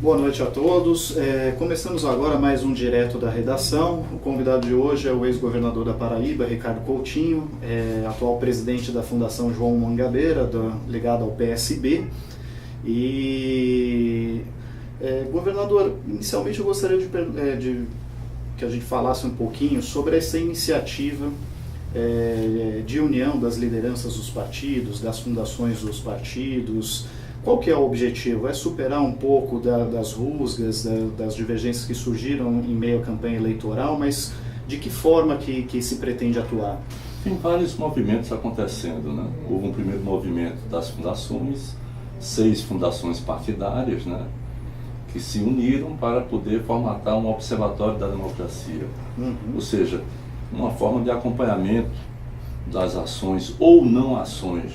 Boa noite a todos. Começamos agora mais um Direto da Redação. O convidado de hoje é o ex-governador da Paraíba, Ricardo Coutinho, atual presidente da Fundação João Mangabeira, ligado ao PSB. E, governador, inicialmente eu gostaria de que a gente falasse um pouquinho sobre essa iniciativa de união das lideranças dos partidos, das fundações dos partidos. Qual que é o objetivo? É superar um pouco das rusgas, das divergências que surgiram em meio à campanha eleitoral, mas de que forma que se pretende atuar? Tem vários movimentos acontecendo, né? Houve um primeiro movimento das fundações, 6 fundações partidárias, né? Que se uniram para poder formatar um observatório da democracia. Ou seja, uma forma de acompanhamento das ações ou não ações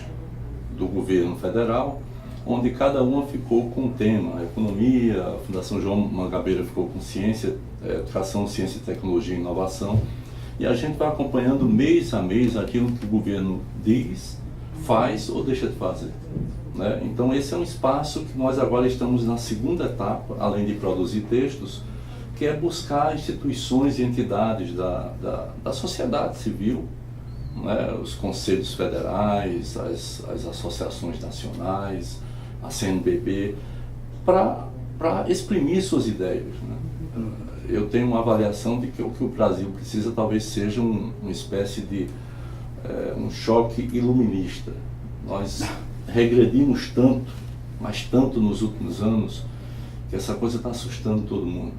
do governo federal, onde cada uma ficou com um tema. A economia, a Fundação João Mangabeira ficou com ciência, educação, ciência, tecnologia e inovação, e a gente vai acompanhando mês a mês aquilo que o governo diz, faz ou deixa de fazer, né? Então esse é um espaço que nós agora estamos na segunda etapa, além de produzir textos, que é buscar instituições e entidades da sociedade civil, né? Os conselhos federais, as associações nacionais, a CNBB, para exprimir suas ideias, né? Eu tenho uma avaliação de que o que o Brasil precisa talvez seja uma espécie de um choque iluminista. Nós regredimos tanto, mas tanto nos últimos anos, que essa coisa está assustando todo mundo.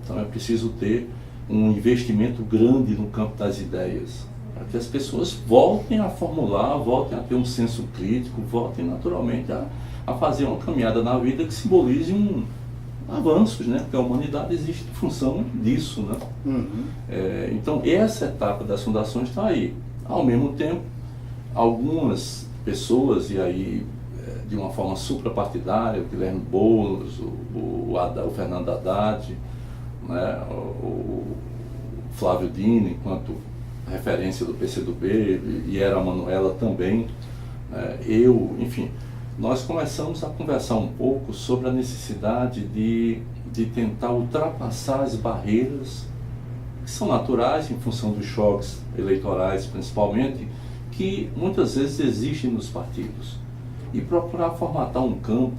Então é preciso ter um investimento grande no campo das ideias, para que as pessoas voltem a formular, voltem a ter um senso crítico, voltem naturalmente a fazer uma caminhada na vida que simbolize avanços, né? Porque a humanidade existe em função disso, né? Então essa etapa das fundações está aí. Ao mesmo tempo, algumas pessoas, e aí de uma forma suprapartidária, o Guilherme Boulos, o Fernando Haddad, né? O Flávio Dino, enquanto referência do PCdoB, e era a Manuela também, enfim, nós começamos a conversar um pouco sobre a necessidade de tentar ultrapassar as barreiras que são naturais em função dos choques eleitorais, principalmente, que muitas vezes existem nos partidos, e procurar formatar um campo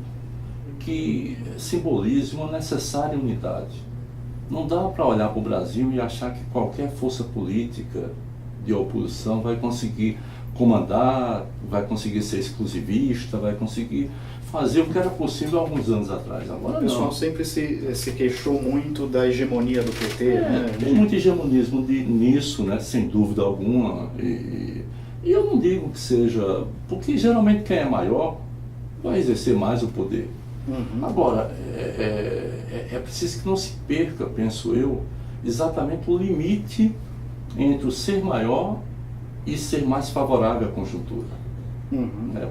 que simbolize uma necessária unidade. Não dá para olhar para o Brasil e achar que qualquer força política de oposição vai conseguir comandar, vai conseguir ser exclusivista, vai conseguir fazer o que era possível há alguns anos atrás. Agora, o pessoal sempre se queixou muito da hegemonia do PT, né? Tem muito hegemonismo nisso, né? Sem dúvida alguma. E eu não digo que seja... Porque geralmente quem é maior vai exercer mais o poder. Agora, é preciso que não se perca, penso eu, exatamente o limite entre o ser maior e ser mais favorável à conjuntura.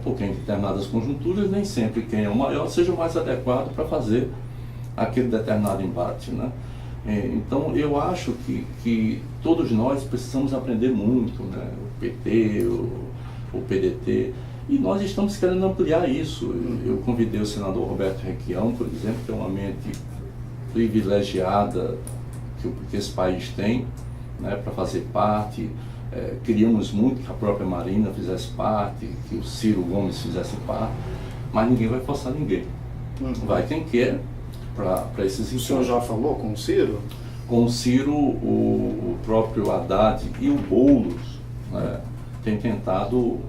Porque em determinadas conjunturas nem sempre quem é o maior seja o mais adequado para fazer aquele determinado embate, né? Então eu acho que todos nós precisamos aprender muito, né? O PT, o PDT, e nós estamos querendo ampliar isso. Eu convidei o senador Roberto Requião, por exemplo, que é uma mente privilegiada que esse país tem, né, para fazer parte. Queríamos muito que a própria Marina fizesse parte, que o Ciro Gomes fizesse parte, mas ninguém vai forçar ninguém. Vai quem quer para esses encontros. O senhor já falou com o Ciro? Com o Ciro, o próprio Haddad e o Boulos, né, têm tentado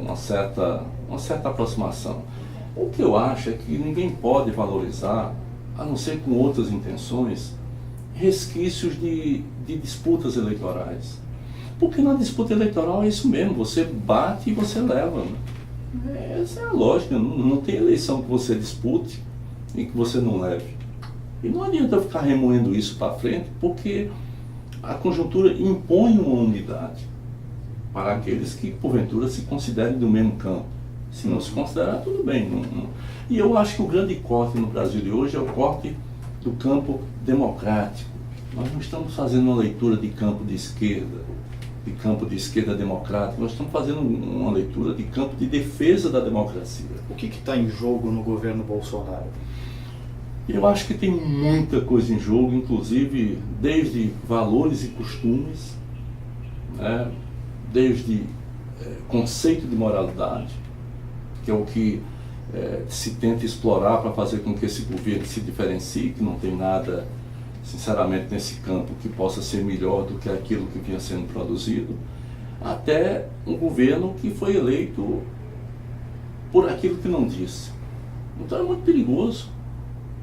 uma certa aproximação. O que eu acho é que ninguém pode valorizar, a não ser com outras intenções, resquícios de disputas eleitorais. Porque na disputa eleitoral é isso mesmo, você bate e você leva, né? Essa é a lógica, não tem eleição que você dispute e que você não leve. E não adianta ficar remoendo isso para frente, porque a conjuntura impõe uma unidade para aqueles que porventura se considerem do mesmo campo. Se não se considerar, tudo bem. E eu acho que o grande corte no Brasil de hoje é o corte do campo democrático. Nós não estamos fazendo uma leitura de campo de esquerda democrática, nós estamos fazendo uma leitura de campo de defesa da democracia. O que está em jogo no governo Bolsonaro? Eu acho que tem muita coisa em jogo, inclusive desde valores e costumes, né, desde conceito de moralidade, que é o que se tenta explorar para fazer com que esse governo se diferencie, que não tem nada, sinceramente, nesse campo que possa ser melhor do que aquilo que vinha sendo produzido, até um governo que foi eleito por aquilo que não disse. Então é muito perigoso,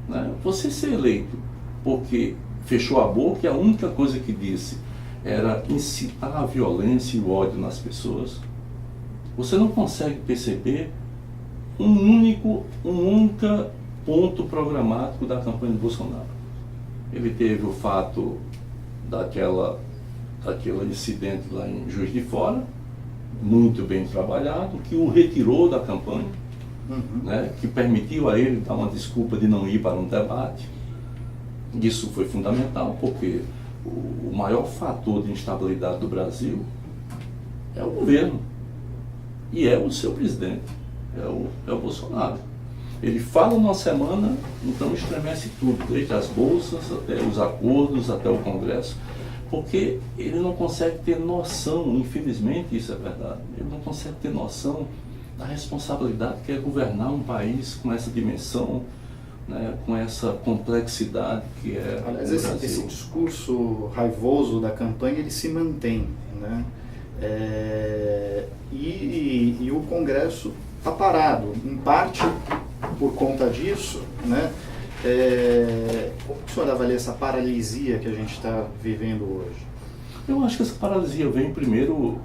né? Você ser eleito porque fechou a boca e a única coisa que disse era incitar a violência e o ódio nas pessoas. Você não consegue perceber um único ponto programático da campanha de Bolsonaro. Ele teve o fato daquele incidente lá em Juiz de Fora, muito bem trabalhado, que o retirou da campanha, né, que permitiu a ele dar uma desculpa de não ir para um debate. Isso foi fundamental, porque o maior fator de instabilidade do Brasil é o governo e é o seu presidente, é o Bolsonaro. Ele fala uma semana, então estremece tudo, desde as bolsas até os acordos, até o Congresso, porque ele não consegue ter noção, infelizmente isso é verdade, ele não consegue ter noção da responsabilidade que é governar um país com essa dimensão, né, com essa complexidade que é. Aliás, esse discurso raivoso da campanha, ele se mantém, né? E o Congresso está parado, em parte por conta disso, né? Como o senhor avalia essa paralisia que a gente está vivendo hoje? Eu acho que essa paralisia vem primeiro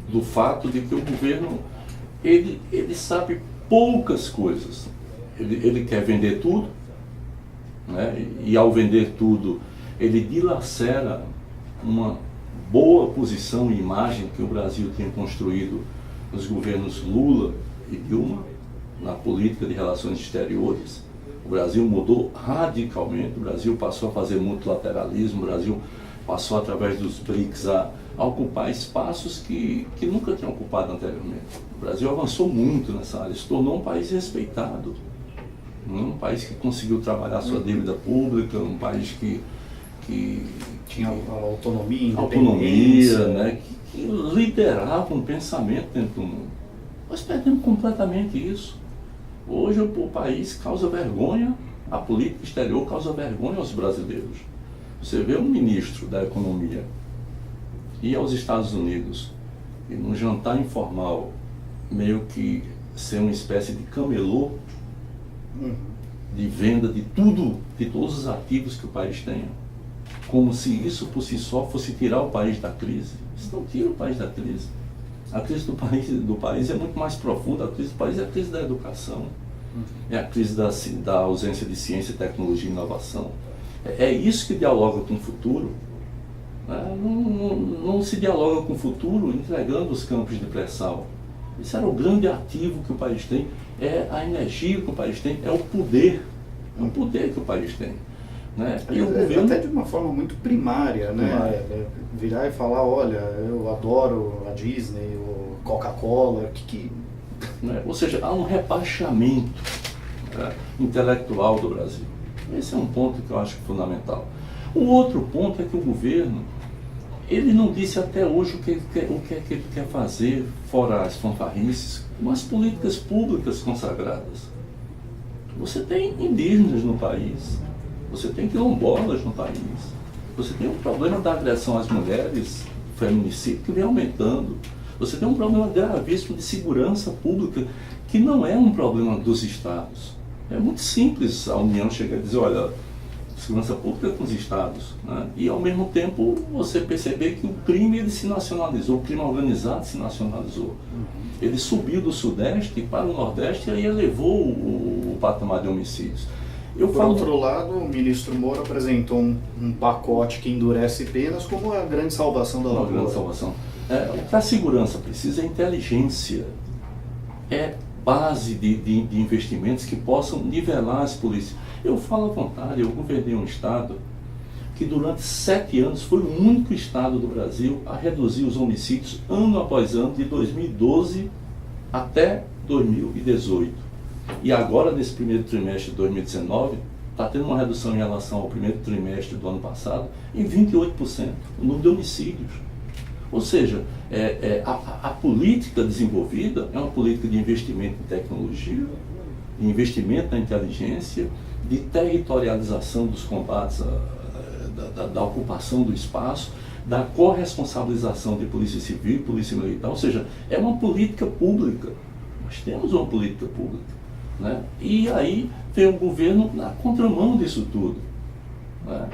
do fato de que o governo ele sabe poucas coisas. Ele quer vender tudo, né? E ao vender tudo ele dilacera uma boa posição e imagem que o Brasil tinha construído nos governos Lula e Dilma, na política de relações exteriores. O Brasil mudou radicalmente, o Brasil passou a fazer multilateralismo, o Brasil passou através dos BRICS a ocupar espaços que nunca tinha ocupado anteriormente. O Brasil avançou muito nessa área, se tornou um país respeitado, um país que conseguiu trabalhar sua dívida pública, um país que tinha autonomia, independência, né, que liderava um pensamento dentro do mundo. Nós perdemos completamente isso. Hoje o país causa vergonha, a política exterior causa vergonha aos brasileiros. Você vê um ministro da Economia ir aos Estados Unidos e num jantar informal, meio que ser uma espécie de camelô de venda de tudo, de todos os ativos que o país tenha, como se isso por si só fosse tirar o país da crise. Isso não tira o país da crise. A crise do país é muito mais profunda. A crise do país é a crise da educação, é a crise da ausência de ciência, tecnologia e inovação. É isso que dialoga com o futuro. Não se dialoga com o futuro entregando os campos de pré-sal. Esse era o grande ativo que o país tem, é a energia que o país tem, é o poder que o país tem. Né? E o governo, até de uma forma muito primária, né? Virar e falar, olha, eu adoro a Disney, o Coca-Cola, né? Ou seja, há um rebaixamento, né, intelectual do Brasil. Esse é um ponto que eu acho fundamental. O outro ponto é que o governo, ele não disse até hoje o que ele quer fazer, fora as fanfarrices, com as políticas públicas consagradas. Você tem indígenas no país, você tem quilombolas no país, você tem um problema da agressão às mulheres, feminicídio, que vem aumentando. Você tem um problema gravíssimo de segurança pública, que não é um problema dos estados. É muito simples a União chegar e dizer, olha, segurança pública com os estados, né? E ao mesmo tempo você perceber que o crime ele se nacionalizou, o crime organizado se nacionalizou. Ele subiu do Sudeste para o Nordeste e aí elevou o patamar de homicídios. Por outro lado, o ministro Moro apresentou um pacote que endurece penas como a grande salvação da lavoura. Uma grande salvação. O que a segurança precisa é inteligência, é base de investimentos que possam nivelar as polícias. Eu falo à vontade, eu governei um estado que durante 7 anos foi o único estado do Brasil a reduzir os homicídios ano após ano, de 2012 até 2018. E agora, nesse primeiro trimestre de 2019, está tendo uma redução em relação ao primeiro trimestre do ano passado em 28%, o número de homicídios. Ou seja, a política desenvolvida é uma política de investimento em tecnologia, de investimento na inteligência, de territorialização dos combates, da ocupação do espaço, da corresponsabilização de polícia civil e polícia militar. Ou seja, é uma política pública. Nós temos uma política pública. Né? E aí vem o governo na contramão disso tudo. Né?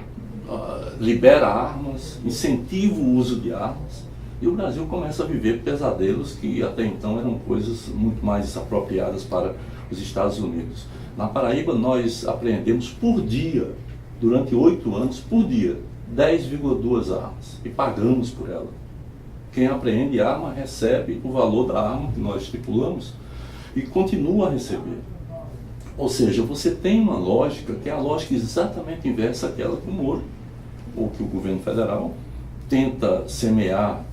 Libera armas, incentiva o uso de armas, e o Brasil começa a viver pesadelos que até então eram coisas muito mais apropriadas para os Estados Unidos. Na Paraíba nós apreendemos por dia, durante 8 anos, por dia, 10,2 armas, e pagamos por ela. Quem apreende arma recebe o valor da arma que nós estipulamos e continua a receber. Ou seja, você tem uma lógica que é a lógica exatamente inversa àquela que o Moro, ou que o governo federal, tenta semear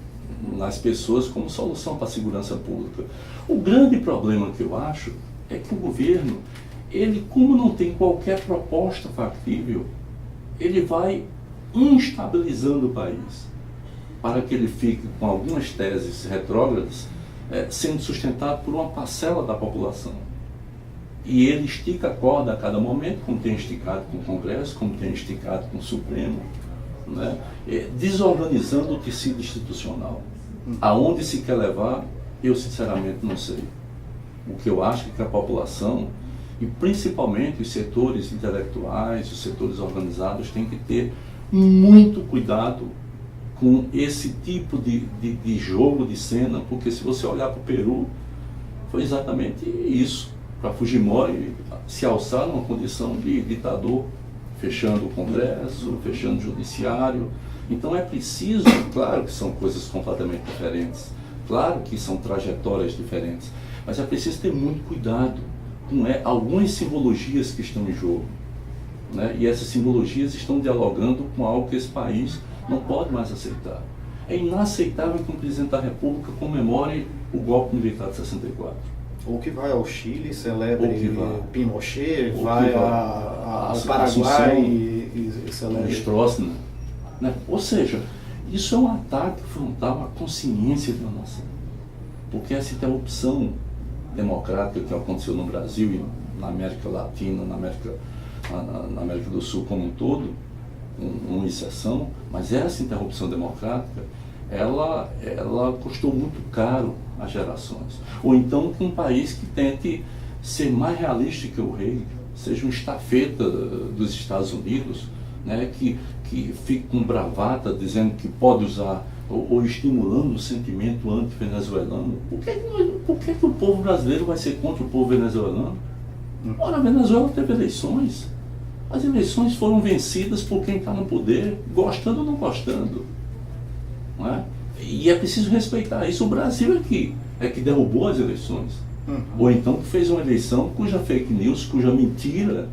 nas pessoas como solução para a segurança pública. O grande problema que eu acho é que o governo, ele, como não tem qualquer proposta factível, ele vai instabilizando o país para que ele fique com algumas teses retrógradas, sendo sustentado por uma parcela da população. E ele estica a corda a cada momento, como tem esticado com o Congresso, como tem esticado com o Supremo, né? Desorganizando o tecido institucional. Aonde se quer levar, eu sinceramente não sei. O que eu acho é que a população, e principalmente os setores intelectuais, os setores organizados, têm que ter muito cuidado com esse tipo de jogo, de cena, porque se você olhar para o Peru, foi exatamente isso. Para Fujimori se alçar numa condição de ditador, fechando o Congresso, fechando o Judiciário. Então é preciso, claro que são coisas completamente diferentes, claro que são trajetórias diferentes, mas é preciso ter muito cuidado com algumas simbologias que estão em jogo. Né? E essas simbologias estão dialogando com algo que esse país não pode mais aceitar. É inaceitável que um presidente da República comemore o golpe militar de 64. Ou que vai ao Chile, celebre Pinochet, vai ao Paraguai e celebre Stroessner, né? Ou seja, isso é um ataque frontal à consciência da nação. Porque essa interrupção democrática que aconteceu no Brasil e na América Latina, na América do Sul como um todo, uma exceção, mas essa interrupção democrática, ela custou muito caro às gerações. Ou então que um país que tente ser mais realista que o rei, seja um estafeta dos Estados Unidos, né, que fique com bravata dizendo que pode usar, ou estimulando o sentimento anti-venezuelano. Por que o povo brasileiro vai ser contra o povo venezuelano? Ora, a Venezuela teve eleições. As eleições foram vencidas por quem está no poder, gostando ou não gostando. Não é? E é preciso respeitar isso. O Brasil é que derrubou as eleições. Ou então que fez uma eleição cuja fake news, cuja mentira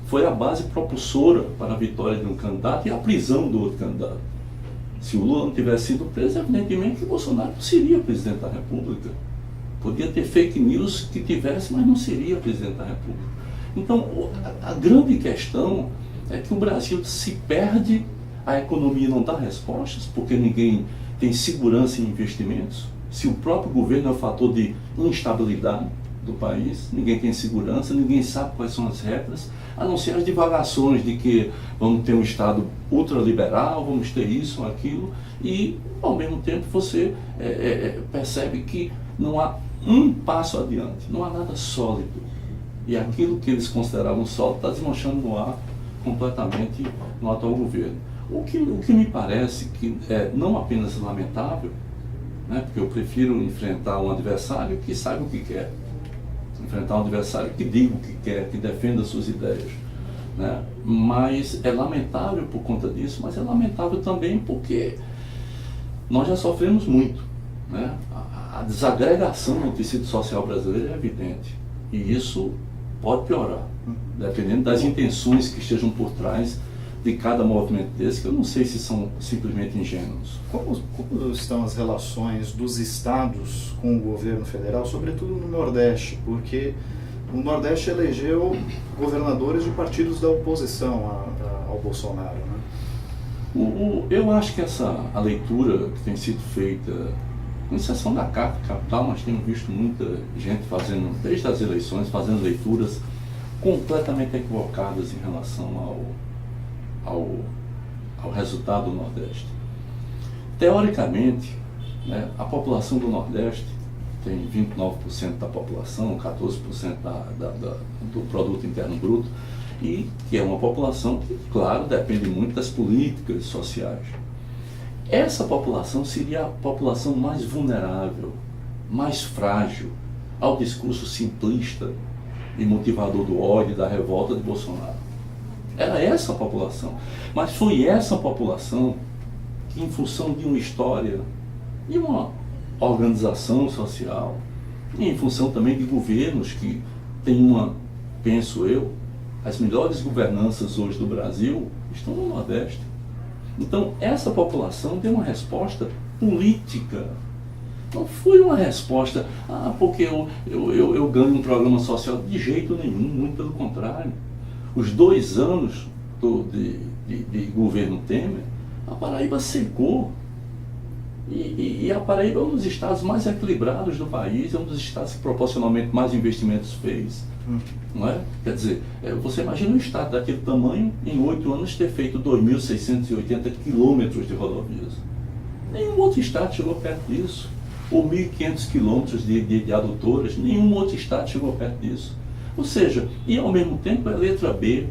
foi a base propulsora para a vitória de um candidato e a prisão do outro candidato. Se o Lula não tivesse sido preso, evidentemente que Bolsonaro não seria presidente da República. Podia ter fake news que tivesse, mas não seria presidente da República. Então, a grande questão é que o Brasil se perde, a economia não dá respostas, porque ninguém tem segurança em investimentos. Se o próprio governo é o fator de instabilidade do país, ninguém tem segurança, ninguém sabe quais são as regras, a não ser as divagações de que vamos ter um Estado ultraliberal, vamos ter isso ou aquilo, e ao mesmo tempo você percebe que não há um passo adiante, não há nada sólido. E aquilo que eles consideravam sólido está desmanchando no ar completamente no atual governo. O que me parece que é não apenas lamentável, né, porque eu prefiro enfrentar um adversário que saiba o que quer, enfrentar um adversário que diga o que quer, que defenda as suas ideias, né? Mas é lamentável por conta disso, mas é lamentável também porque nós já sofremos muito, né? A desagregação no tecido social brasileiro é evidente, e isso pode piorar, dependendo das intenções que estejam por trás de cada movimento desse, que eu não sei se são simplesmente ingênuos. Como estão as relações dos estados com o governo federal, sobretudo no Nordeste? Porque o Nordeste elegeu governadores de partidos da oposição ao Bolsonaro, né? Eu acho que a leitura que tem sido feita, com exceção da capital, nós temos visto muita gente fazendo, desde as eleições, fazendo leituras completamente equivocadas em relação ao resultado do Nordeste. Teoricamente, né, a população do Nordeste tem 29% da população, 14% do produto interno bruto, e que é uma população que, claro, depende muito das políticas sociais. Essa população seria a população mais vulnerável, mais frágil ao discurso simplista e motivador do ódio e da revolta de Bolsonaro. Era essa a população. Mas foi essa população que, em função de uma história, de uma organização social, e em função também de governos que têm penso eu, as melhores governanças hoje do Brasil estão no Nordeste. Então, essa população deu uma resposta política. Não foi uma resposta, porque eu ganho um programa social. De jeito nenhum, muito pelo contrário. Os 2 anos de governo Temer, a Paraíba secou. E a Paraíba é um dos estados mais equilibrados do país, é um dos estados que proporcionalmente mais investimentos fez. Não é? Quer dizer, você imagina um estado daquele tamanho, em 8 anos, ter feito 2.680 quilômetros de rodovias. Nenhum outro estado chegou perto disso. Ou 1.500 quilômetros de adutoras, nenhum outro estado chegou perto disso. Ou seja, e ao mesmo tempo é letra B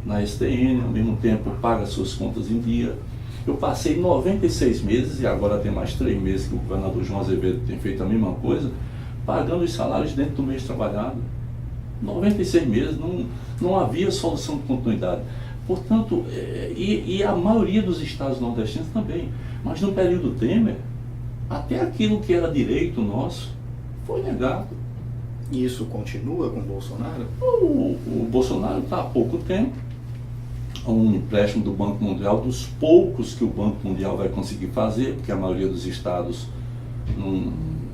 na STN, ao mesmo tempo paga suas contas em dia. Eu passei 96 meses, e agora tem mais 3 meses que o governador João Azevedo tem feito a mesma coisa, pagando os salários dentro do mês trabalhado. 96 meses, não havia solução de continuidade. Portanto, e a maioria dos estados nordestinos também. Mas no período Temer, até aquilo que era direito nosso foi negado. E isso continua com o Bolsonaro? O Bolsonaro está há pouco tempo, um empréstimo do Banco Mundial, dos poucos que o Banco Mundial vai conseguir fazer, porque a maioria dos estados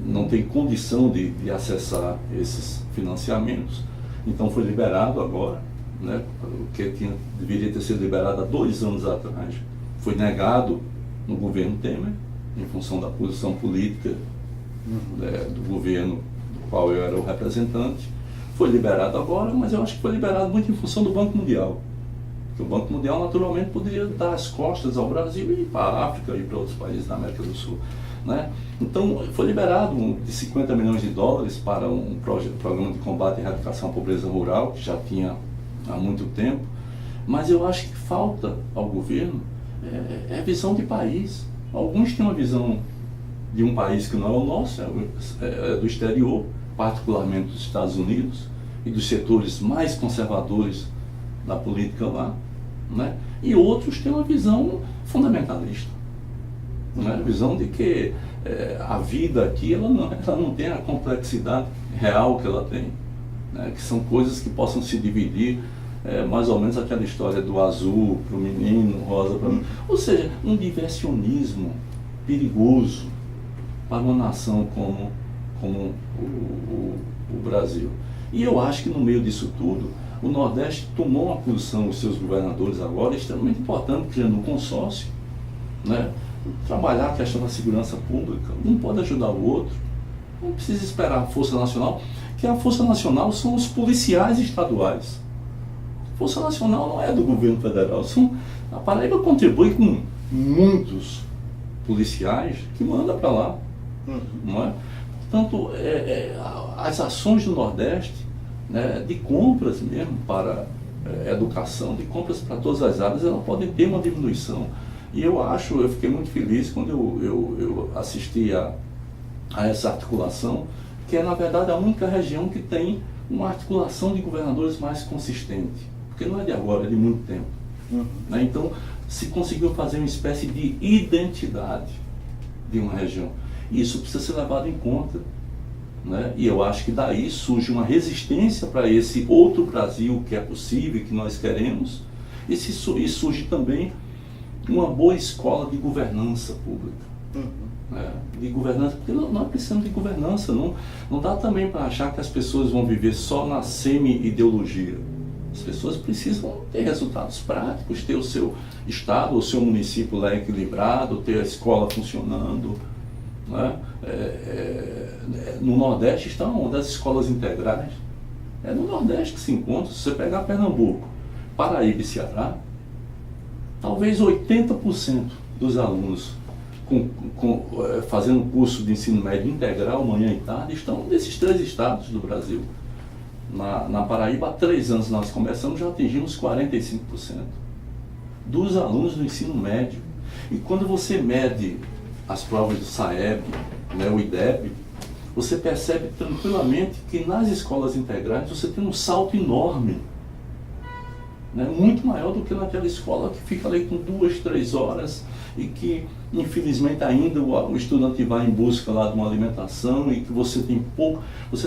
não tem condição de acessar esses financiamentos. Então foi liberado agora, né, o que deveria ter sido liberado há 2 anos atrás. Foi negado no governo Temer, em função da posição política do governo do qual eu era o representante. Foi liberado agora, mas eu acho que foi liberado muito em função do Banco Mundial. Porque o Banco Mundial naturalmente poderia dar as costas ao Brasil e ir para a África e para outros países da América do Sul. Né? Então foi liberado de 50 milhões de dólares para um programa de combate e erradicação à pobreza rural, que já tinha há muito tempo. Mas eu acho que falta ao governo visão de país. Alguns têm uma visão de um país que não é o nosso, é do exterior, particularmente dos Estados Unidos e dos setores mais conservadores da política lá, né? E outros têm uma visão fundamentalista, né? A visão de que a vida aqui ela não tem a complexidade real que ela tem, né? Que são coisas que possam se dividir, mais ou menos aquela história do azul para o menino, rosa para mim. Ou seja, um diversionismo perigoso para uma nação como o Brasil. E eu acho que no meio disso tudo, o Nordeste tomou uma posição, os seus governadores agora, extremamente importante, criando um consórcio, né? Trabalhar a questão da segurança pública, um pode ajudar o outro, não precisa esperar a Força Nacional, que a Força Nacional são os policiais estaduais. A Força Nacional não é do governo federal, a Paraíba contribui com muitos policiais que manda para lá, não é? Portanto, as ações do Nordeste, né, de compras mesmo para educação, de compras para todas as áreas, elas podem ter uma diminuição. E eu fiquei muito feliz quando eu assisti a essa articulação, que é na verdade a única região que tem uma articulação de governadores mais consistente, porque não é de agora, é de muito tempo. Né? Então se conseguiu fazer uma espécie de identidade de uma região. E isso precisa ser levado em conta. Né? E eu acho que daí surge uma resistência para esse outro Brasil que é possível, que nós queremos, e surge também uma boa escola de governança pública. né, de governança, porque nós precisamos de governança, não dá também para achar que as pessoas vão viver só na semi-ideologia. As pessoas precisam ter resultados práticos, ter o seu estado, o seu município lá equilibrado, ter a escola funcionando, né? No Nordeste estão uma das escolas integrais. É no Nordeste que se encontra. Se você pegar Pernambuco, Paraíba e Ceará, talvez 80% dos alunos fazendo curso de ensino médio integral, manhã e tarde, estão nesses 3 estados do Brasil. Na Paraíba, há 3 anos nós começamos, já atingimos 45% dos alunos do ensino médio. E quando você mede as provas do SAEB, né, o IDEB, você percebe tranquilamente que nas escolas integrais você tem um salto enorme, né, muito maior do que naquela escola que fica ali com 2, 3 horas e que infelizmente ainda o estudante vai em busca lá de uma alimentação e que você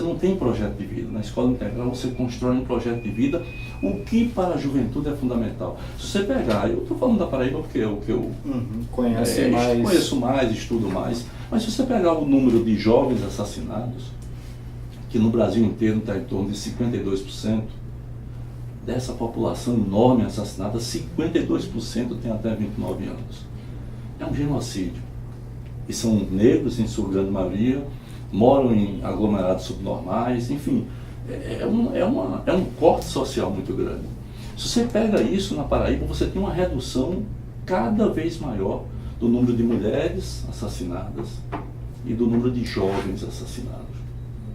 não tem projeto de vida. Na escola integral você constrói um projeto de vida, o que para a juventude é fundamental. Se você pegar, eu estou falando da Paraíba porque é o que eu conheço mais, estudo mais, mas se você pegar o número de jovens assassinados, que no Brasil inteiro está em torno de 52%, dessa população enorme assassinada, 52% tem até 29 anos. É um genocídio. E são negros, em sua grande maioria, moram em aglomerados subnormais, enfim, é um corte social muito grande. Se você pega isso na Paraíba, você tem uma redução cada vez maior do número de mulheres assassinadas e do número de jovens assassinados.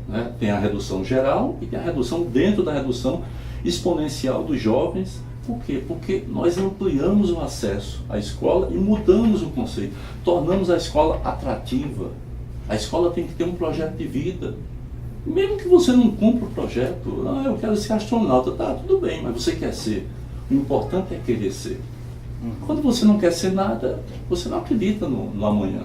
Né? Tem a redução geral e tem a redução dentro da redução exponencial dos jovens. Por quê? Porque nós ampliamos o acesso à escola e mudamos o conceito, tornamos a escola atrativa. A escola tem que ter um projeto de vida. Mesmo que você não cumpra o projeto, eu quero ser astronauta, tá, tudo bem, mas você quer ser. O importante é querer ser. Quando você não quer ser nada, você não acredita no amanhã.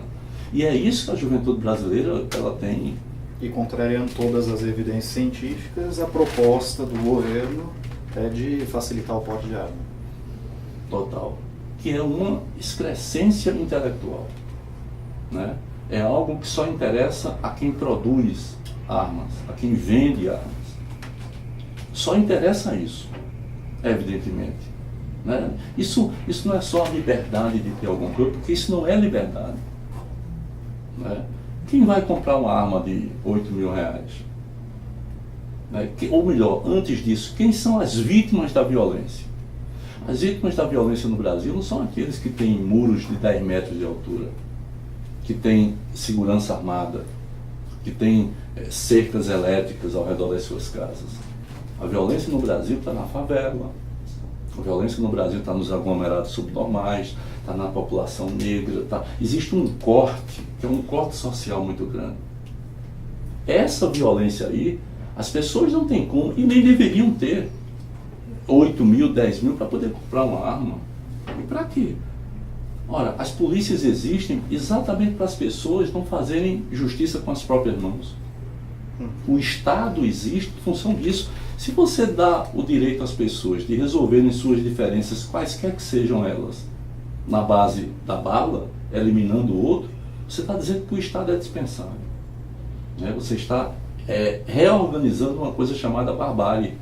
E é isso que a juventude brasileira ela tem. E contrariando todas as evidências científicas, a proposta do governo é de facilitar o porte de arma. Total. Que é uma excrescência intelectual. Né? É algo que só interessa a quem produz armas, a quem vende armas. Só interessa isso, evidentemente. Né? Isso não é só a liberdade de ter alguma coisa, porque isso não é liberdade. Né? Quem vai comprar uma arma de 8 mil reais? Né? Ou melhor, antes disso, quem são as vítimas da violência? As vítimas da violência no Brasil não são aqueles que têm muros de 10 metros de altura, que têm segurança armada, que têm cercas elétricas ao redor das suas casas. A violência no Brasil está na favela, a violência no Brasil está nos aglomerados subnormais, está na população negra. Existe um corte, que é um corte social muito grande. Essa violência aí, as pessoas não têm como e nem deveriam ter 8 mil, 10 mil para poder comprar uma arma. E para quê? Ora, as polícias existem exatamente para as pessoas não fazerem justiça com as próprias mãos. O Estado existe em função disso. Se você dá o direito às pessoas de resolverem suas diferenças, quaisquer que sejam elas, na base da bala, eliminando o outro, você está dizendo que o Estado é dispensável. Né? Você está reorganizando uma coisa chamada barbárie.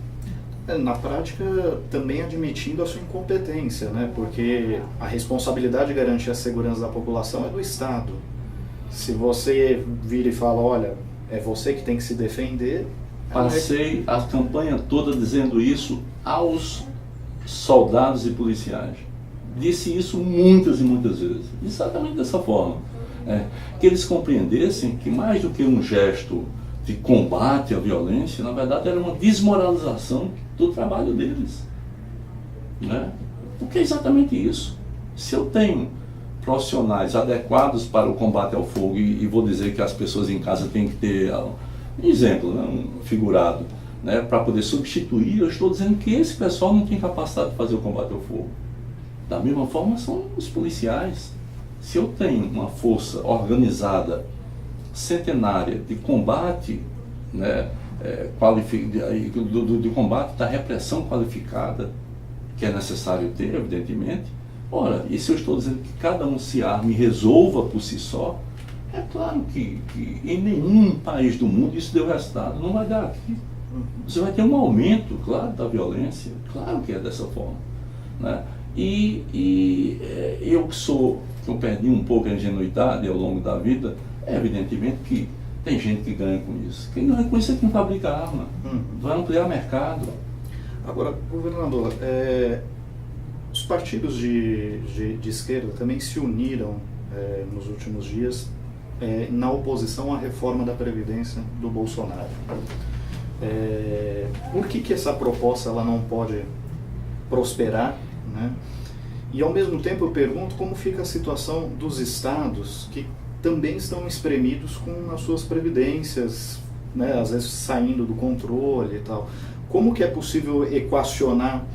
Na prática, também admitindo a sua incompetência, né? Porque a responsabilidade de garantir a segurança da população é do Estado. Se você vira e fala, olha, é você que tem que se defender... Passei a campanha toda dizendo isso aos soldados e policiais. Disse isso muitas e muitas vezes, exatamente dessa forma. Que eles compreendessem que mais do que um gesto de combate à violência, na verdade era uma desmoralização do trabalho deles. Né? Porque é exatamente isso. Se eu tenho profissionais adequados para o combate ao fogo, e vou dizer que as pessoas em casa têm que ter um exemplo, né, um figurado, né, para poder substituir, eu estou dizendo que esse pessoal não tem capacidade de fazer o combate ao fogo. Da mesma forma são os policiais. Se eu tenho uma força organizada, centenária, de combate, né, de combate da repressão qualificada, que é necessário ter, evidentemente, ora, e se eu estou dizendo que cada um se arme e resolva por si só, É claro que em nenhum país do mundo isso deu resultado, não vai dar aqui. Você vai ter um aumento, claro, da violência, claro que é dessa forma, né? Eu perdi um pouco a ingenuidade ao longo da vida, é evidentemente que tem gente que ganha com isso. Quem ganha com isso é quem fabrica arma, vai ampliar mercado. Agora, governador, os partidos de esquerda também se uniram nos últimos dias na oposição à reforma da Previdência do Bolsonaro. Por que essa proposta ela não pode prosperar, né? E ao mesmo tempo eu pergunto como fica a situação dos estados que também estão espremidos com as suas previdências, né, às vezes saindo do controle e tal. Como que é possível equacionar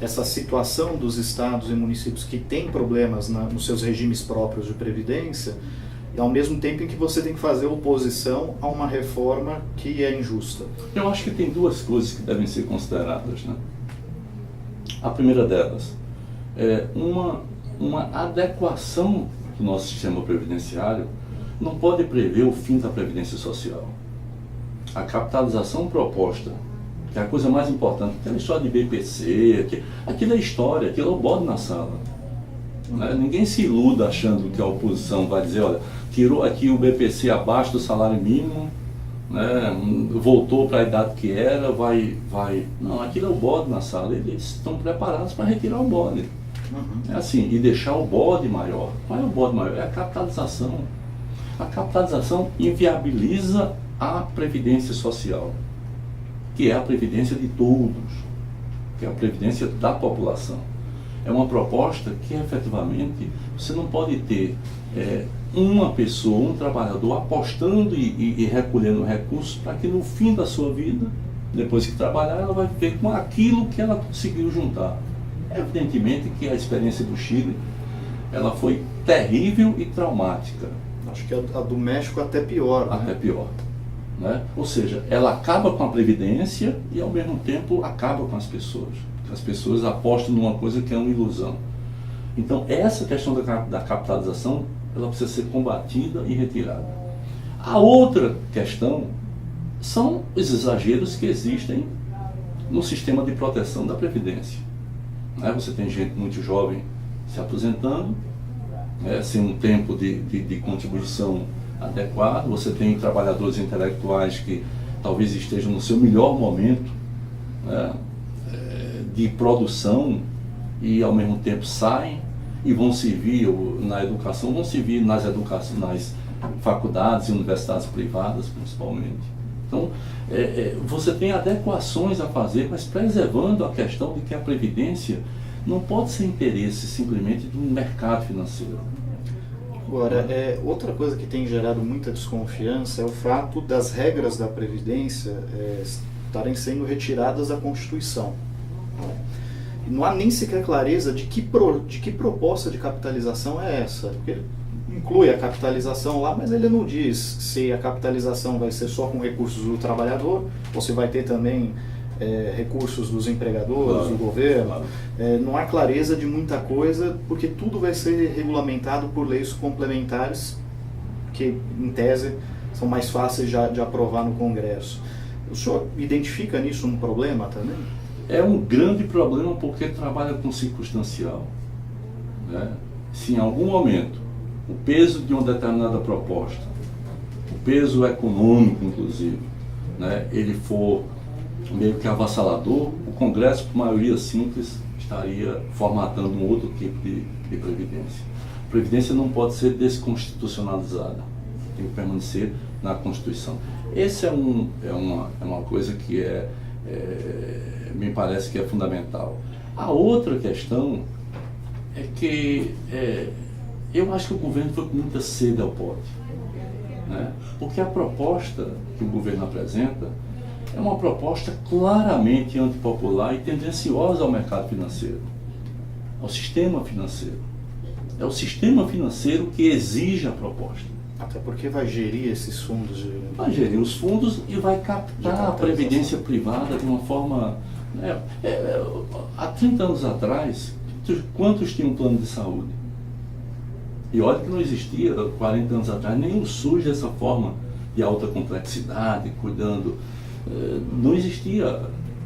essa situação dos estados e municípios que têm problemas nos seus regimes próprios de previdência, e ao mesmo tempo em que você tem que fazer oposição a uma reforma que é injusta? Eu acho que tem duas coisas que devem ser consideradas, né? A primeira delas é uma adequação do nosso sistema previdenciário não pode prever o fim da previdência social. A capitalização proposta, que é a coisa mais importante, aquela história de BPC, aquilo é história, aquilo é o bode na sala. Né? Ninguém se iluda achando que a oposição vai dizer, olha, tirou aqui o BPC abaixo do salário mínimo, né? Voltou para a idade que era, vai... Não, aquilo é o bode na sala, eles estão preparados para retirar o bode. É assim, e deixar o bode maior. Qual é o bode maior? É a capitalização. A capitalização inviabiliza a previdência social, que é a previdência de todos, que é a previdência da população. É uma proposta que efetivamente você não pode ter uma pessoa, um trabalhador apostando e recolhendo recursos para que no fim da sua vida, depois que trabalhar, ela vai viver com aquilo que ela conseguiu juntar. Evidentemente que a experiência do Chile ela foi terrível e traumática. Acho que a do México até pior. Até pior. Né? Ou seja, ela acaba com a previdência e ao mesmo tempo acaba com as pessoas. As pessoas apostam numa coisa que é uma ilusão. Então essa questão da capitalização ela precisa ser combatida e retirada. A outra questão são os exageros que existem no sistema de proteção da previdência. Né? Você tem gente muito jovem se aposentando, sem um tempo de contribuição adequado. Você tem trabalhadores intelectuais que talvez estejam no seu melhor momento, né, de produção e ao mesmo tempo saem e vão servir na educação, vão servir nas faculdades e universidades privadas principalmente. Então, você tem adequações a fazer, mas preservando a questão de que a previdência não pode ser interesse simplesmente do mercado financeiro. Agora, outra coisa que tem gerado muita desconfiança é o fato das regras da Previdência estarem sendo retiradas da Constituição. Não há nem sequer clareza de que proposta de capitalização é essa. Porque ele inclui a capitalização lá, mas ele não diz se a capitalização vai ser só com recursos do trabalhador ou se vai ter também recursos dos empregadores, do governo. Não há clareza de muita coisa, porque tudo vai ser regulamentado por leis complementares que, em tese, são mais fáceis de aprovar no Congresso. O senhor identifica nisso um problema também? É um grande problema porque trabalha com circunstancial. Né? Se em algum momento o peso de uma determinada proposta, o peso econômico inclusive, né, ele for meio que avassalador, o Congresso, por maioria simples, estaria formatando um outro tipo de previdência. A previdência não pode ser desconstitucionalizada, tem que permanecer na Constituição. Essa é uma coisa que me parece que é fundamental. A outra questão é que eu acho que o governo foi com muita sede ao pote, né? Porque a proposta que o governo apresenta é uma proposta claramente antipopular e tendenciosa ao mercado financeiro, ao sistema financeiro. É o sistema financeiro que exige a proposta. Até porque vai gerir esses fundos. Vai gerir os fundos e vai captar a previdência privada de uma forma... há 30 anos atrás, quantos tinham plano de saúde? E olha que não existia, 40 anos atrás, nem o SUS dessa forma de alta complexidade, cuidando. Não existia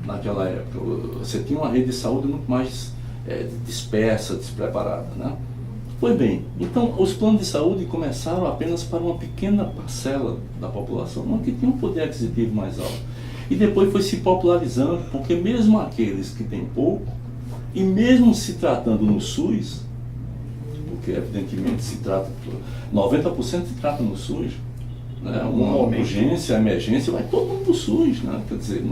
naquela época. Você tinha uma rede de saúde muito mais dispersa, despreparada, né? Pois bem, então os planos de saúde começaram apenas para uma pequena parcela da população, uma que tinha um poder aquisitivo mais alto. E depois foi se popularizando, porque mesmo aqueles que têm pouco, e mesmo se tratando no SUS, porque evidentemente se trata, 90% se trata no SUS, né? Uma urgência, emergência, vai todo mundo para o SUS, né? Quer dizer,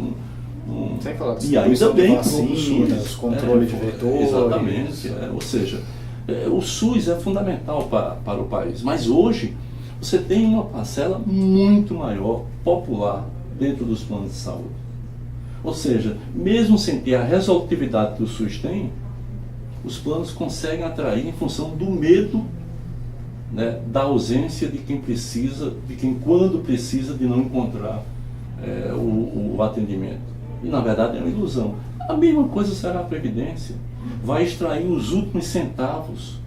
sem falar e ainda bem que vacinas, SUS, controle de vetores. Exatamente, ou seja, o SUS é fundamental para o país, mas hoje você tem uma parcela muito maior, popular, dentro dos planos de saúde. Ou seja, mesmo sem ter a resolutividade que o SUS tem, os planos conseguem atrair em função do medo, né, da ausência de quem precisa, de quem quando precisa de não encontrar o atendimento. E na verdade é uma ilusão. A mesma coisa será a Previdência. Vai extrair os últimos centavos,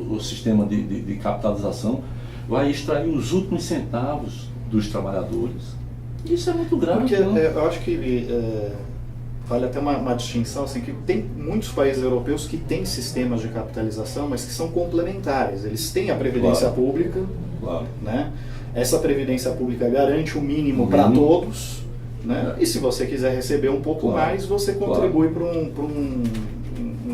o sistema de capitalização vai extrair os últimos centavos dos trabalhadores. Isso é muito grave. Porque eu acho que vale até uma distinção, assim, que tem muitos países europeus que têm sistemas de capitalização, mas que são complementares. Eles têm a previdência pública, né? Essa previdência pública garante o mínimo para todos, né? E se você quiser receber um pouco mais, você contribui para um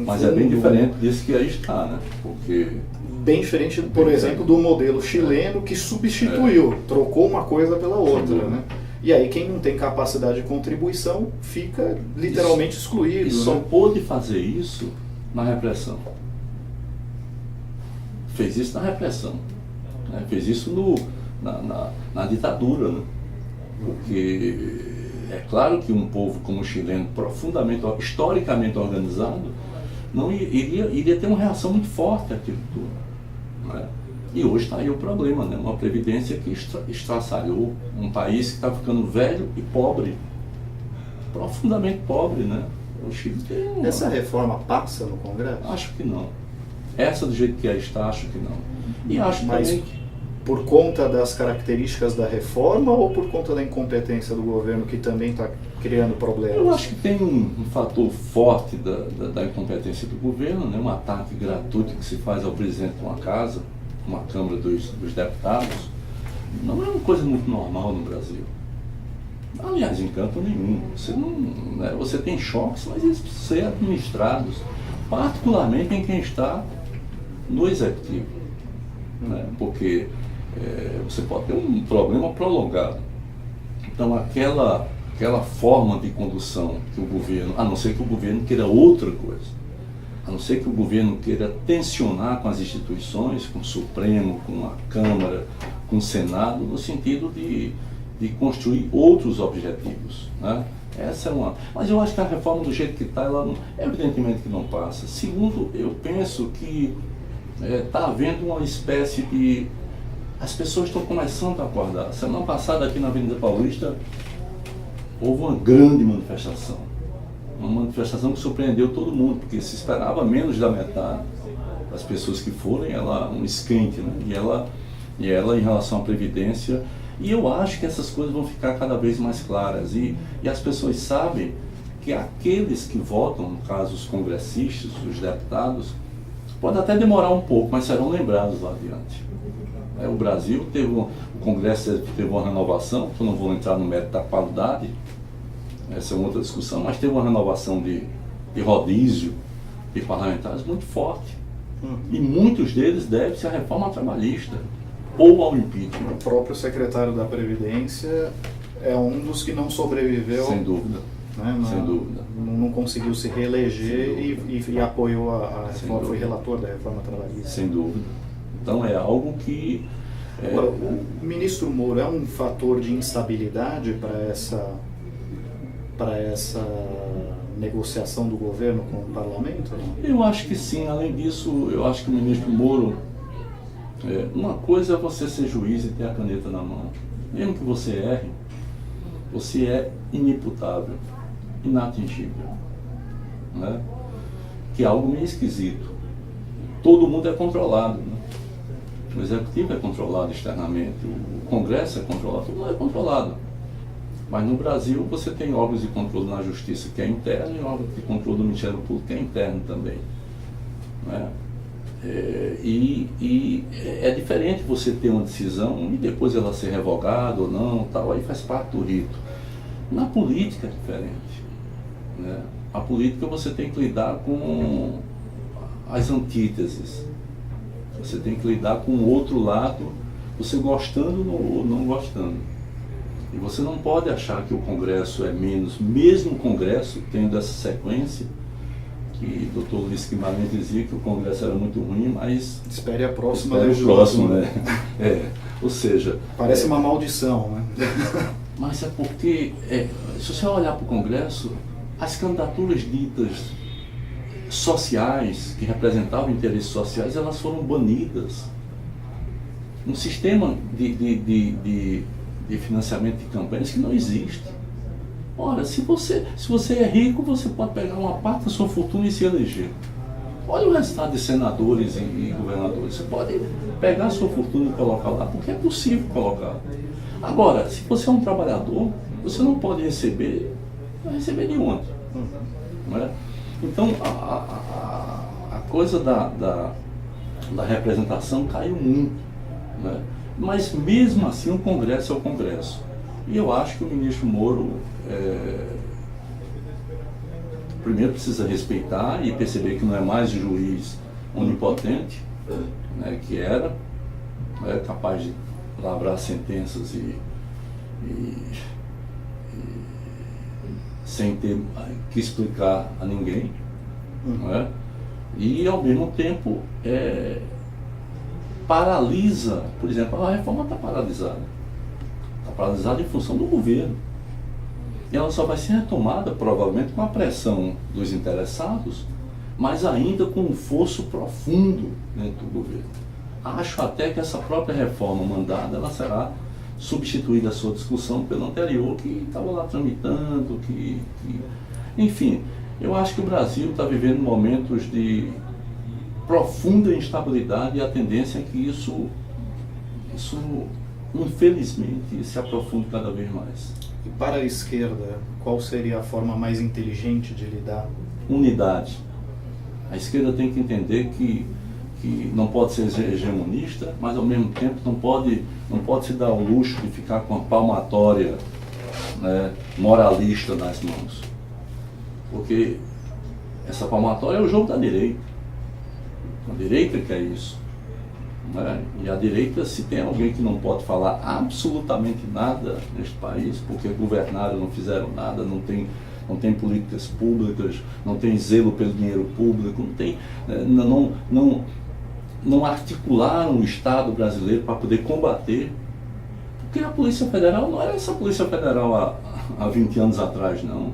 mas fundo, é bem diferente disso que aí está, né? Porque bem diferente, por exemplo, do modelo chileno que substituiu, trocou uma coisa pela outra, né? E aí quem não tem capacidade de contribuição fica literalmente excluído. E só pôde fazer isso na repressão. Fez isso na repressão, né? Fez isso na ditadura, né? Porque é claro que um povo como o chileno, profundamente, historicamente organizado, não iria ter uma reação muito forte àquilo tudo, né? E hoje está aí o problema, né? Uma previdência que estraçalhou um país que está ficando velho e pobre, profundamente pobre, né? O Chile tem Essa reforma passa no Congresso? Acho que não. Essa do jeito que está, acho que não. E acho também que por conta das características da reforma ou por conta da incompetência do governo que também está criando problemas? Eu acho que tem um fator forte da incompetência do governo, né? Um ataque gratuito que se faz ao presidente de uma casa, uma Câmara dos Deputados, não é uma coisa muito normal no Brasil. Aliás, em canto nenhum. Você tem choques, mas eles precisam ser administrados, particularmente em quem está no executivo, né? Porque você pode ter um problema prolongado. Então aquela forma de condução que o governo, a não ser que o governo queira outra coisa, a não ser que o governo queira tensionar com as instituições, com o Supremo, com a Câmara, com o Senado, no sentido de construir outros objetivos, né? Essa é uma. Mas eu acho que a reforma do jeito que está, ela não, evidentemente que não passa. Segundo, eu penso que está havendo uma espécie de. As pessoas estão começando a acordar. Semana passada aqui na Avenida Paulista houve uma grande manifestação. Uma manifestação que surpreendeu todo mundo, porque se esperava menos da metade das pessoas que forem, um esquente, né? E ela em relação à Previdência. E eu acho que essas coisas vão ficar cada vez mais claras. E as pessoas sabem que aqueles que votam, no caso os congressistas, os deputados, pode até demorar um pouco, mas serão lembrados lá adiante. O Brasil o Congresso teve uma renovação, que eu não vou entrar no mérito da qualidade, essa é outra discussão, mas teve uma renovação de rodízio de parlamentares muito forte. E muitos deles devem-se à reforma trabalhista ou ao impeachment. O próprio secretário da Previdência é um dos que não sobreviveu. Sem dúvida. Né, sem dúvida. Não conseguiu se reeleger e apoiou a reforma, foi relator da reforma trabalhista. Sem dúvida. Então é algo que... Agora, o ministro Moro é um fator de instabilidade para essa negociação do governo com o parlamento? Não? Eu acho que sim. Além disso, eu acho que o ministro Moro... uma coisa é você ser juiz e ter a caneta na mão. Mesmo que você erre, você é inimputável, inatingível, né? Que é algo meio esquisito. Todo mundo é controlado, né? O Executivo é controlado externamente, o Congresso é controlado, tudo é controlado. Mas no Brasil você tem órgãos de controle na Justiça que é interno e órgãos de controle do Ministério Público que é interno também. Né? E é diferente você ter uma decisão e depois ela ser revogada ou não, tal, aí faz parte do rito. Na política é diferente. Né? A política você tem que lidar com as antíteses. Você tem que lidar com o outro lado, você gostando ou não gostando. E você não pode achar que o Congresso é menos, mesmo o Congresso tendo essa sequência, que o Dr. Luiz Guimarães dizia que o Congresso era muito ruim, mas... Espere a próxima legislatura. Né? Ou seja... Parece uma maldição, né? Mas é porque, se você olhar para o Congresso, as candidaturas ditas sociais, que representavam interesses sociais, elas foram banidas. Um sistema de financiamento de campanhas que não existe. Ora, se você é rico, você pode pegar uma parte da sua fortuna e se eleger. Olha o resultado de senadores e governadores. Você pode pegar a sua fortuna e colocar lá, porque é possível colocar. Agora, se você é um trabalhador, você não pode receber de onde? Não é? Então, a coisa da representação caiu muito. Né? Mas mesmo assim o Congresso é o Congresso. E eu acho que o ministro Moro primeiro precisa respeitar e perceber que não é mais o juiz onipotente, né, que era, capaz de lavrar sentenças e sem ter que explicar a ninguém, não é? E ao mesmo tempo paralisa, por exemplo, a reforma está paralisada em função do governo. E ela só vai ser retomada provavelmente com a pressão dos interessados, mas ainda com um fosso profundo dentro do governo. Acho até que essa própria reforma mandada, ela será substituída a sua discussão pela anterior, que estava lá tramitando, enfim, eu acho que o Brasil está vivendo momentos de profunda instabilidade e a tendência é que isso infelizmente se aprofunde cada vez mais. E para a esquerda, qual seria a forma mais inteligente de lidar? Unidade. A esquerda tem que entender que não pode ser hegemonista, mas ao mesmo tempo não pode se dar o luxo de ficar com a palmatória, né, moralista nas mãos. Porque essa palmatória é o jogo da direita. A direita quer isso. Né? E a direita, se tem alguém que não pode falar absolutamente nada neste país, porque governaram, não fizeram nada, não tem políticas públicas, não tem zelo pelo dinheiro público, não articularam o Estado brasileiro para poder combater. Porque a Polícia Federal não era essa Polícia Federal há 20 anos atrás, não.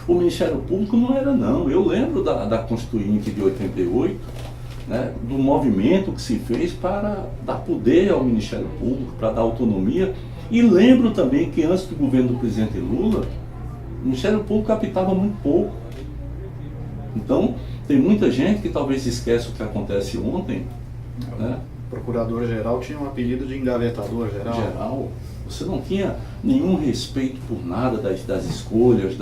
O Ministério Público não era, não. Eu lembro da Constituinte de 88, né, do movimento que se fez para dar poder ao Ministério Público, para dar autonomia. E lembro também que antes do governo do presidente Lula, o Ministério Público captava muito pouco. Então, tem muita gente que talvez esqueça o que acontece ontem. Né? O procurador-geral tinha um apelido de engavetador-geral. Você não tinha nenhum respeito por nada das escolhas.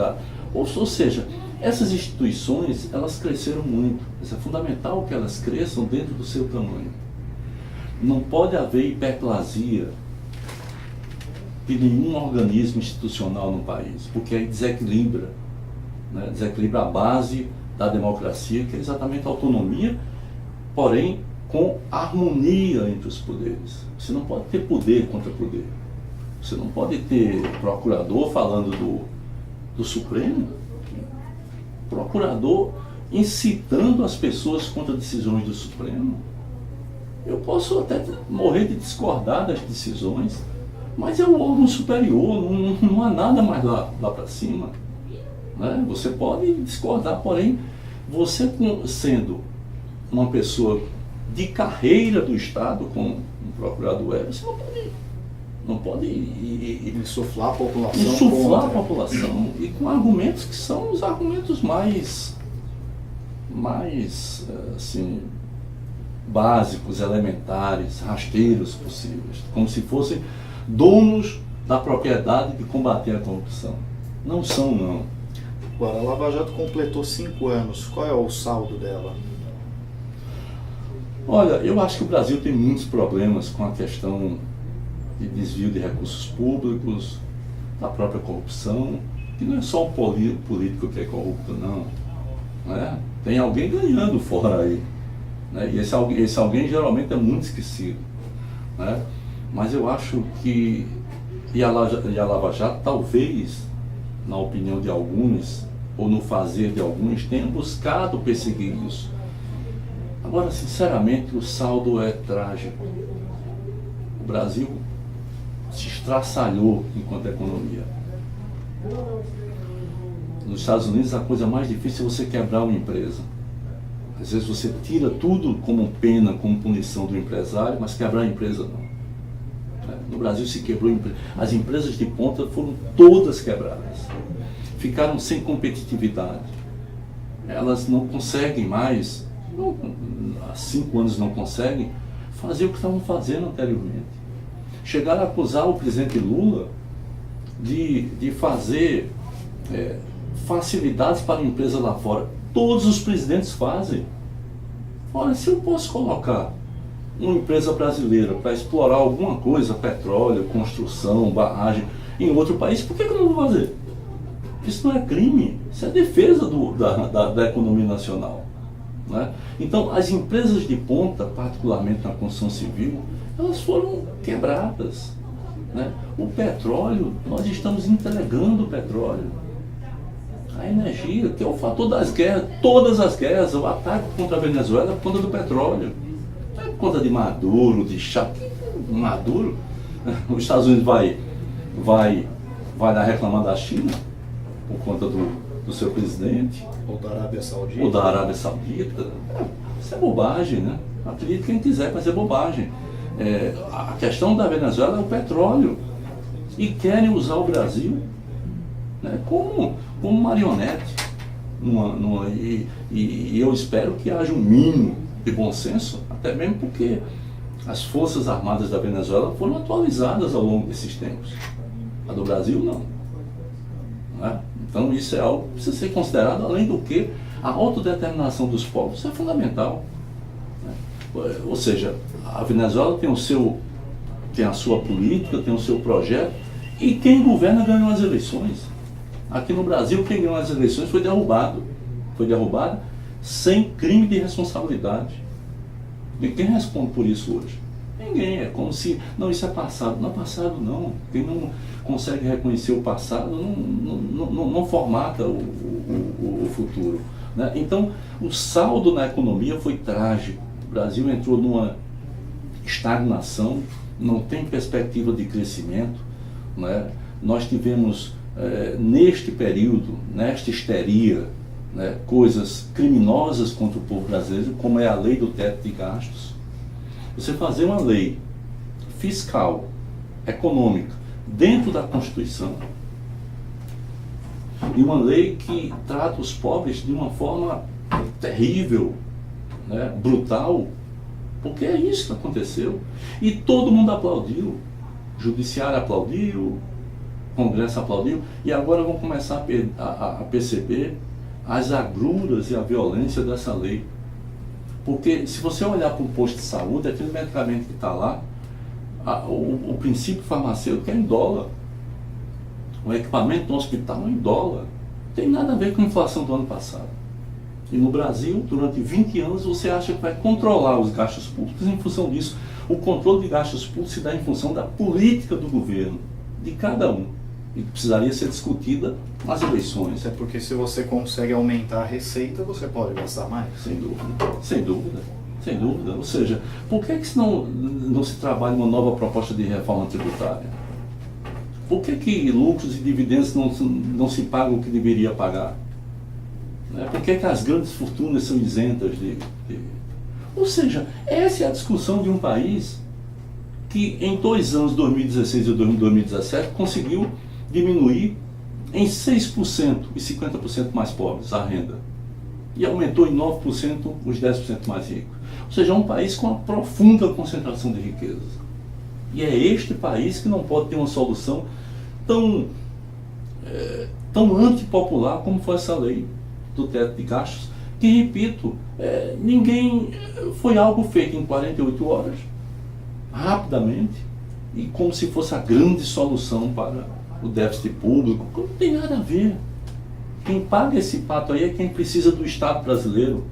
Ou seja, essas instituições, elas cresceram muito. É fundamental que elas cresçam dentro do seu tamanho. Não pode haver hiperplasia de nenhum organismo institucional no país, porque aí desequilibra, né? Desequilibra a base da democracia, que é exatamente a autonomia, porém com harmonia entre os poderes. Você não pode ter poder contra poder. Você não pode ter procurador falando do Supremo, procurador incitando as pessoas contra decisões do Supremo. Eu posso até morrer de discordar das decisões, mas é o órgão superior, não há nada mais lá para cima. Né? Você pode discordar, porém, você sendo uma pessoa de carreira do Estado, como um procurador você não pode insuflar a população. Insuflar a população e com argumentos que são os argumentos mais assim, básicos, elementares, rasteiros possíveis, como se fossem donos da propriedade de combater a corrupção. Não são, não. Agora, a Lava Jato completou 5 anos. Qual é o saldo dela? Olha, eu acho que o Brasil tem muitos problemas com a questão de desvio de recursos públicos, da própria corrupção, que não é só o político que é corrupto, não. Né? Tem alguém ganhando fora aí. Né? E esse alguém geralmente é muito esquecido. Né? Mas eu acho que a Lava Jato, talvez, na opinião de alguns, ou no fazer de alguns, tenha buscado perseguir isso. Agora, sinceramente, o saldo é trágico. O Brasil se estraçalhou enquanto economia. Nos Estados Unidos, a coisa mais difícil é você quebrar uma empresa. Às vezes você tira tudo como pena, como punição do empresário, mas quebrar a empresa não. No Brasil se quebrou, as empresas de ponta foram todas quebradas. Ficaram sem competitividade. Elas não conseguem mais, há 5 anos não conseguem, fazer o que estavam fazendo anteriormente. Chegaram a acusar o presidente Lula de fazer facilidades para a empresa lá fora. Todos os presidentes fazem. Olha, se eu posso colocar uma empresa brasileira para explorar alguma coisa, petróleo, construção, barragem, em outro país, por que eu não vou fazer? Isso não é crime, isso é defesa da economia nacional. Né? Então, as empresas de ponta, particularmente na construção civil, elas foram quebradas. Né? O petróleo, nós estamos entregando o petróleo. A energia, que é o fator das guerras, todas as guerras, o ataque contra a Venezuela é por conta do petróleo. Não é por conta de Maduro, de Chávez. Maduro, os Estados Unidos vai lá reclamar da China por conta do seu presidente. Ou da Arábia Saudita. Ou da Arábia Saudita. Isso é bobagem, né? Acredite quem quiser, mas é bobagem. A questão da Venezuela é o petróleo. E querem usar o Brasil, né, como marionete. E eu espero que haja um mínimo de bom senso, até mesmo porque as Forças Armadas da Venezuela foram atualizadas ao longo desses tempos. A do Brasil, não. Né? Então isso é algo que precisa ser considerado, além do que a autodeterminação dos povos é fundamental. Né? Ou seja, a Venezuela tem a sua política, tem o seu projeto, e quem governa ganhou as eleições. Aqui no Brasil, quem ganhou as eleições foi derrubado. Foi derrubado sem crime de responsabilidade. E quem responde por isso hoje? Ninguém. É como se, não, isso é passado. Não é passado, não. Quem não consegue reconhecer o passado não formata o futuro. Né? Então, o saldo na economia foi trágico. O Brasil entrou numa estagnação, não tem perspectiva de crescimento. Né? Nós tivemos, neste período, nesta histeria, né, coisas criminosas contra o povo brasileiro, como é a lei do teto de gastos. Você fazer uma lei fiscal, econômica, dentro da Constituição, e uma lei que trata os pobres de uma forma terrível, né, brutal, porque é isso que aconteceu. E todo mundo aplaudiu. O Judiciário aplaudiu, o Congresso aplaudiu, e agora vão começar a perceber as agruras e a violência dessa lei. Porque se você olhar para um posto de saúde, aquele medicamento que está lá, o princípio farmacêutico é em dólar. O equipamento do hospital é em dólar. Não tem nada a ver com a inflação do ano passado. E no Brasil, durante 20 anos, você acha que vai controlar os gastos públicos em função disso. O controle de gastos públicos se dá em função da política do governo, de cada um. E precisaria ser discutida nas eleições. É porque se você consegue aumentar a receita, você pode gastar mais. Sem dúvida, sem dúvida, sem dúvida. Ou seja, por que não se trabalha uma nova proposta de reforma tributária? Por que lucros e dividendos não se pagam o que deveria pagar? Por que as grandes fortunas são isentas de... Ou seja, essa é a discussão de um país que em 2 anos, 2016 e 2017, conseguiu diminuir em 6% e 50% mais pobres a renda. e aumentou em 9% os 10% mais ricos. Ou seja, é um país com uma profunda concentração de riquezas. E é este país que não pode ter uma solução tão antipopular como foi essa lei do teto de gastos, que, repito, foi algo feito em 48 horas, rapidamente, e como se fosse a grande solução para o déficit público. Não tem nada a ver. Quem paga esse pato aí é quem precisa do Estado brasileiro.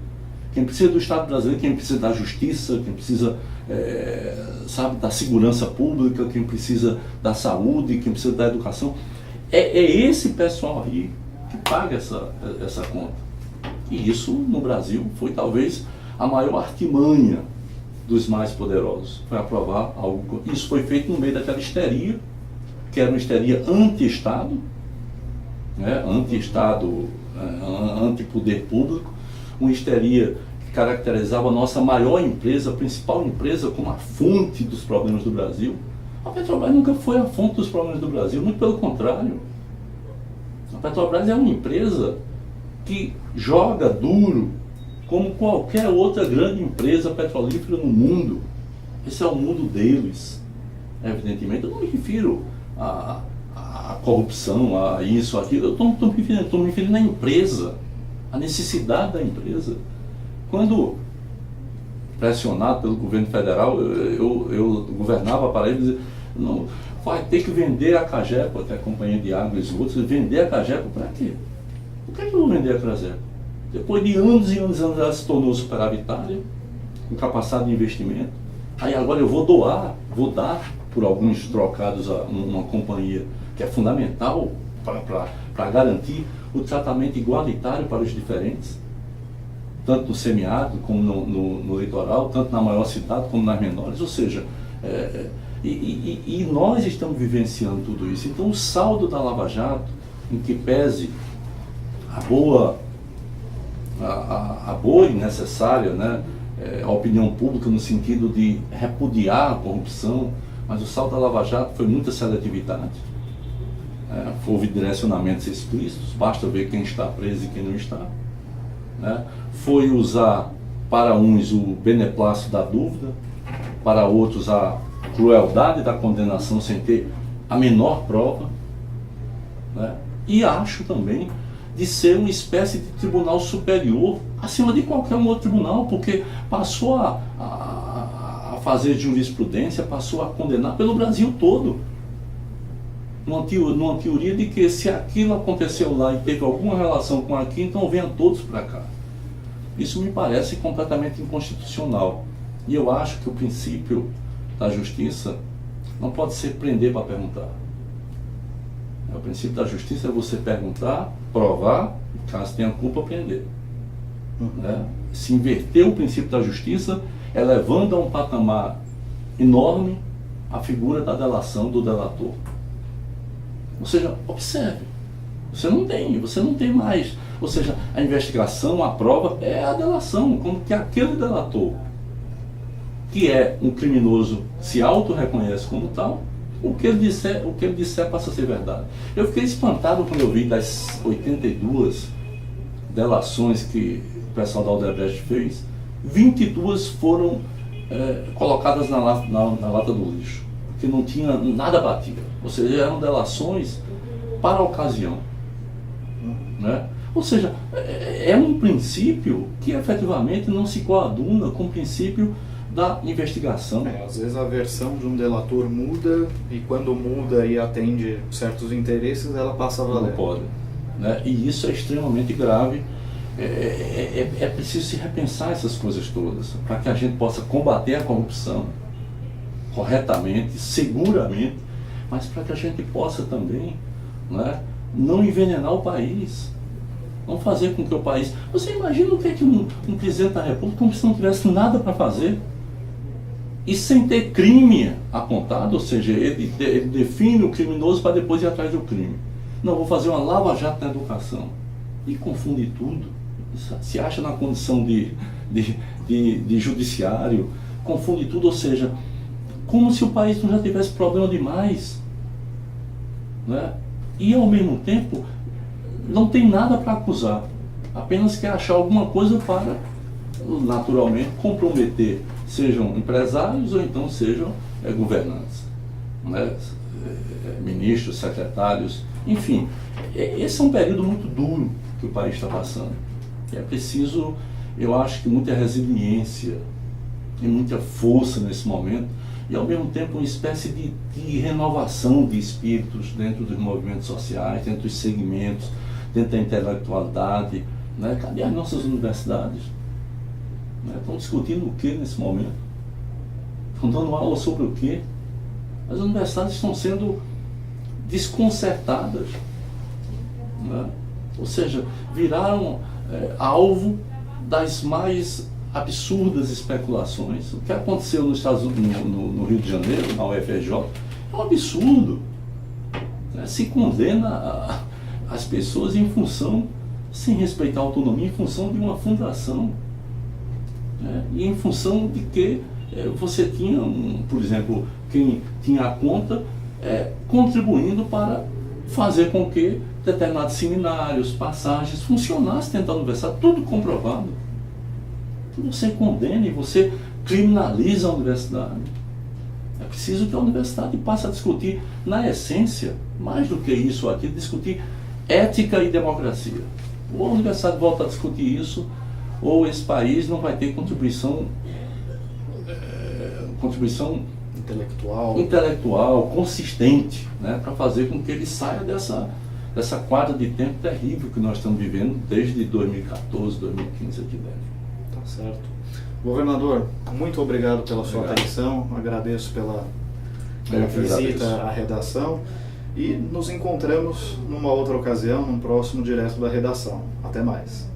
Quem precisa do Estado brasileiro, quem precisa da justiça, quem precisa da segurança pública, quem precisa da saúde, quem precisa da educação. É esse pessoal aí que paga essa conta. E isso, no Brasil, foi talvez a maior artimanha dos mais poderosos. Foi aprovar algo. Isso foi feito no meio daquela histeria, que era uma histeria anti-Estado, né? Anti-Estado, anti-poder público, uma histeria que caracterizava a nossa maior empresa, a principal empresa, como a fonte dos problemas do Brasil. A Petrobras nunca foi a fonte dos problemas do Brasil, muito pelo contrário. A Petrobras é uma empresa que joga duro como qualquer outra grande empresa petrolífera no mundo. Esse é o mundo deles, evidentemente. Eu não me refiro a corrupção, a isso, aquilo. Eu estou me referindo à empresa, à necessidade da empresa. Quando pressionado pelo governo federal, eu governava para eles, dizia, não, vai ter que vender a Cagepa, que é a Companhia de Água e Esgotos. Vender a Cagepa para quê? Por que eu vou vender a Cagepa? Depois de anos e anos ela se tornou superavitária, com capacidade de investimento. Aí agora eu vou dar por alguns trocados a uma companhia que é fundamental para garantir o tratamento igualitário para os diferentes, tanto no semiárido como no litoral, tanto na maior cidade como nas menores. Ou seja, nós estamos vivenciando tudo isso. Então o saldo da Lava Jato, em que pese a boa e necessária, né, a opinião pública no sentido de repudiar a corrupção, mas o saldo da Lava Jato foi muita seletividade. Houve direcionamentos explícitos, basta ver quem está preso e quem não está. Né? Foi usar para uns o beneplácito da dúvida, para outros a crueldade da condenação sem ter a menor prova. Né? E acho também de ser uma espécie de tribunal superior acima de qualquer um outro tribunal, porque passou a fazer jurisprudência, passou a condenar pelo Brasil todo. Numa teoria de que se aquilo aconteceu lá e teve alguma relação com aqui, então venham todos para cá. Isso me parece completamente inconstitucional. E eu acho que o princípio da justiça não pode ser prender para perguntar. O princípio da justiça é você perguntar, provar, caso tenha culpa, prender. Né? Se inverter o princípio da justiça, elevando a um patamar enorme a figura da delação do delator. Ou seja, observe, você não tem mais. Ou seja, a investigação, a prova é a delação, como que aquele delator, que é um criminoso, se auto-reconhece como tal, o que ele disser passa a ser verdade. Eu fiquei espantado quando eu vi das 82 delações que o pessoal da Odebrecht fez, 22 foram colocadas na lata do lixo, porque não tinha nada batido. Ou seja, eram delações para a ocasião. Né? Ou seja, é um princípio que efetivamente não se coaduna com o princípio da investigação. Às vezes a versão de um delator muda, e quando muda e atende certos interesses, ela passa a valer. Não pode. Né? E isso é extremamente grave. É preciso se repensar essas coisas todas, para que a gente possa combater a corrupção corretamente, seguramente, mas para que a gente possa também, né, não envenenar o país. Não fazer com que o país... Você imagina o que é que um presidente da República, como se não tivesse nada para fazer, e sem ter crime apontado, ou seja, ele define o criminoso para depois ir atrás do crime. Não, vou fazer uma lava-jato na educação. E confunde tudo. Se acha na condição de judiciário, confunde tudo, ou seja, como se o país não já tivesse problema demais. Né? E ao mesmo tempo, não tem nada para acusar. apenas quer achar alguma coisa para, naturalmente, comprometer, sejam empresários ou então sejam governantes, né? Ministros, secretários, enfim. Esse é um período muito duro que o país está passando. É preciso, eu acho que muita resiliência e muita força nesse momento, e ao mesmo tempo uma espécie de renovação de espíritos dentro dos movimentos sociais, dentro dos segmentos, dentro da intelectualidade, né? Cadê as nossas universidades? Né? Estão discutindo o que nesse momento? Estão dando aula sobre o quê? As universidades estão sendo desconcertadas, né? Ou seja, viraram alvo das mais absurdas especulações. O que aconteceu nos Estados Unidos, no Rio de Janeiro, na UFRJ, é um absurdo, né? Se condena as pessoas em função, sem respeitar a autonomia, em função de uma fundação, né? E em função de que você tinha, por exemplo, quem tinha a conta contribuindo para fazer com que determinados seminários, passagens funcionassem dentro da universidade, tudo comprovado. Você condena e você criminaliza a universidade. É preciso que a universidade passe a discutir, na essência, mais do que isso aqui, discutir ética e democracia. Ou a universidade volta a discutir isso, ou esse país não vai ter contribuição intelectual consistente, né, para fazer com que ele saia dessa quadra de tempo terrível que nós estamos vivendo desde 2014, 2015 aqui dentro. Tá certo. Governador, muito obrigado pela sua atenção, agradeço pela visita à redação e nos encontramos numa outra ocasião, num próximo Direto da Redação. Até mais.